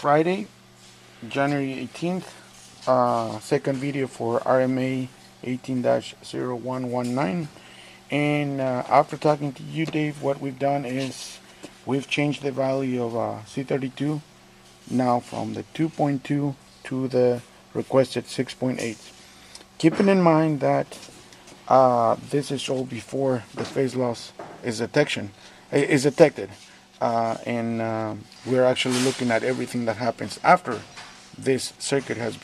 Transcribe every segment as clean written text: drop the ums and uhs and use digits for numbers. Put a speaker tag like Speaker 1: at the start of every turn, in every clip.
Speaker 1: Friday, January 18th, second video for RMA 18-0119. And after talking to you, Dave, what we've done is we've changed the value of C32 now from the 2.2 to the requested 6.8. Keeping in mind that this is all before the phase loss is detected, and we're actually looking at everything that happens after this circuit has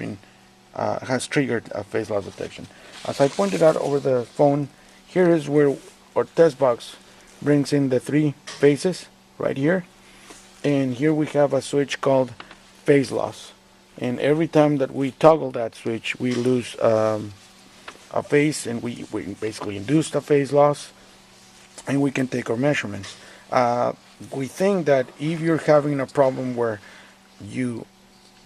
Speaker 1: triggered a phase loss detection. As I pointed out over the phone, here is where our test box brings in the three phases right here, and here we have a switch called phase loss, and every time that we toggle that switch we lose a phase, and we basically induce a phase loss, and we can take our measurements. We think that if you're having a problem where you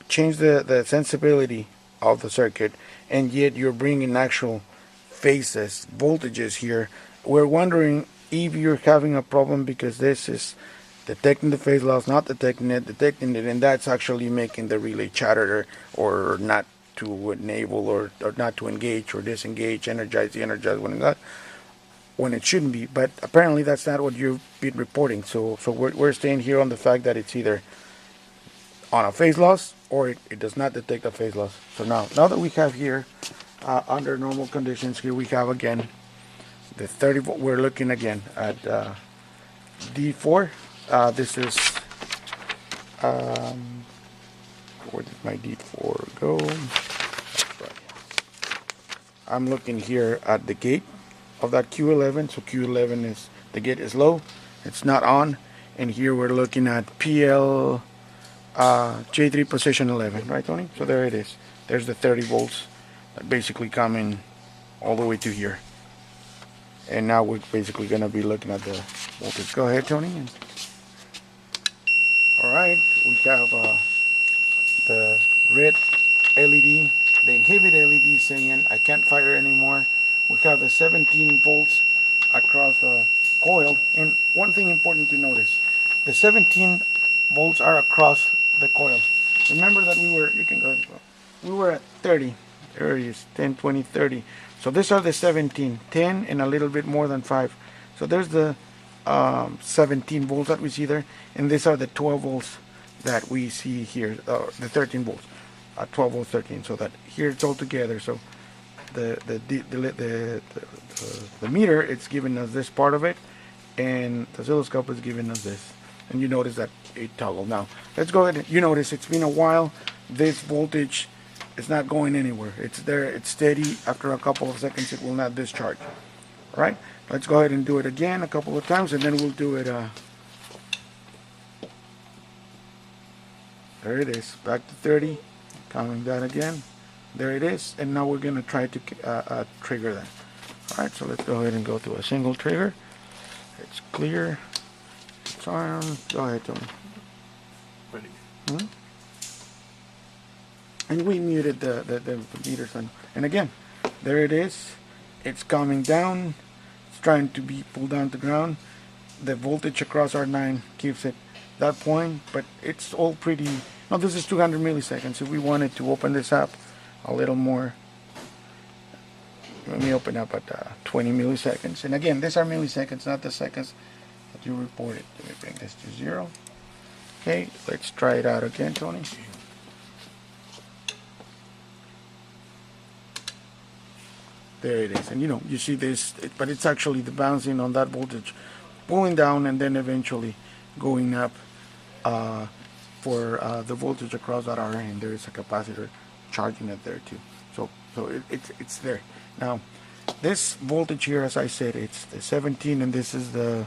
Speaker 1: change the sensibility of the circuit and yet you're bringing actual phases, voltages here, we're wondering if you're having a problem because this is detecting the phase loss, not detecting it, and that's actually making the relay chatter or not to enable or not to engage or disengage, energize, de-energize when it shouldn't be. But apparently that's not what you've been reporting. So we're staying here on the fact that it's either on a phase loss or it does not detect a phase loss. So now that we have here under normal conditions, here we have again the 30 volt. We're looking again at D4. This is where did my D4 go? I'm looking here at the gate of that Q11. So Q11 is, the gate is low, it's not on, and here we're looking at PL J3 position 11, right, Tony? So there it is. There's the 30 volts that basically come in all the way to here, and now we're basically going to be looking at the voltage. Go ahead, Tony. Alright, we have the red LED, the inhibit LED saying I can't fire anymore. We have the 17 volts across the coil, and one thing important to notice, the 17 volts are across the coil. Remember that we were, you can go, we were at 30, there it is, 10, 20, 30. So these are the 17, 10 and a little bit more than 5. So there's the 17 volts that we see there, and these are the 12 volts that we see here, the 13 volts, 12 volts, 13. So that here it's all together. So the meter, it's giving us this part of it, and the oscilloscope is giving us this. And you notice that it toggled. Now let's go ahead. You notice it's been a while. This voltage is not going anywhere. It's there. It's steady. After a couple of seconds, it will not discharge. All right. Let's go ahead and do it again a couple of times, and then we'll do it. There it is. Back to 30. Coming down again. There it is. And now we're going to try to trigger that. All right. So let's go ahead and go to a single trigger. It's clear. It's on. Go ahead, Tony.
Speaker 2: Ready.
Speaker 1: And we muted the meters on. And again, there it is. It's coming down. Trying to be pulled down to ground. The voltage across R9 keeps it that point, but it's all pretty. Now this is 200 milliseconds. If we wanted to open this up a little more, let me open up at 20 milliseconds. And again, these are milliseconds, not the seconds that you reported. Let me bring this to 0. Okay, let's try it out again, Tony. There it is, and you see this, but it's actually the bouncing on that voltage, pulling down and then eventually going up for the voltage across that RMA, and there is a capacitor charging it there too. So it's there. Now this voltage here, as I said, it's the 17, and this is the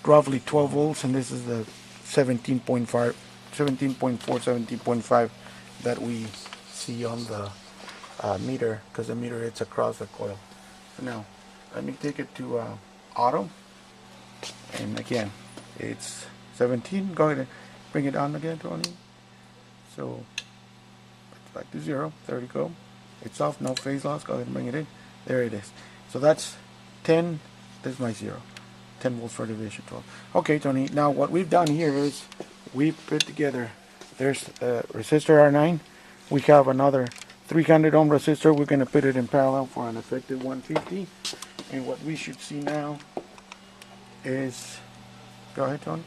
Speaker 1: roughly 12 volts, and this is the 17.5, 17.4, 17.5 that we see on the meter, because the meter it's across the coil. So now let me take it to auto, and again it's 17. Go ahead and bring it on again, Tony. So it's back to 0. There we go. It's off, no phase loss. Go ahead and bring it in. There it is. So that's 10. This is my 0. 10 volts for division 12. Okay, Tony, now what we've done here is we put together There's resistor R9. We have another 300 ohm resistor. We're going to put it in parallel for an effective 150. And what we should see now is, go ahead, Tony.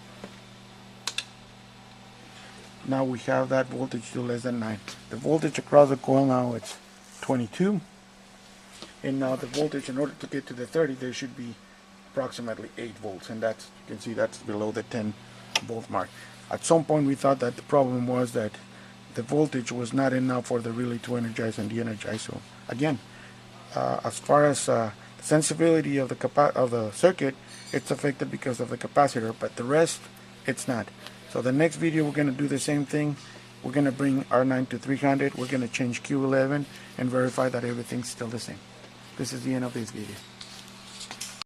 Speaker 1: Now we have that voltage to less than 9. The voltage across the coil now it's 22. And now the voltage, in order to get to the 30, there should be approximately 8 volts. And that's, you can see that's below the 10 volt mark. At some point we thought that the problem was that the voltage was not enough for the relay to energize and de-energize. So again, as far as the sensibility of the circuit, it's affected because of the capacitor, but the rest, it's not. So the next video we're going to do the same thing. We're going to bring R9 to 300. We're going to change Q11 and verify that everything's still the same. This is the end of this video.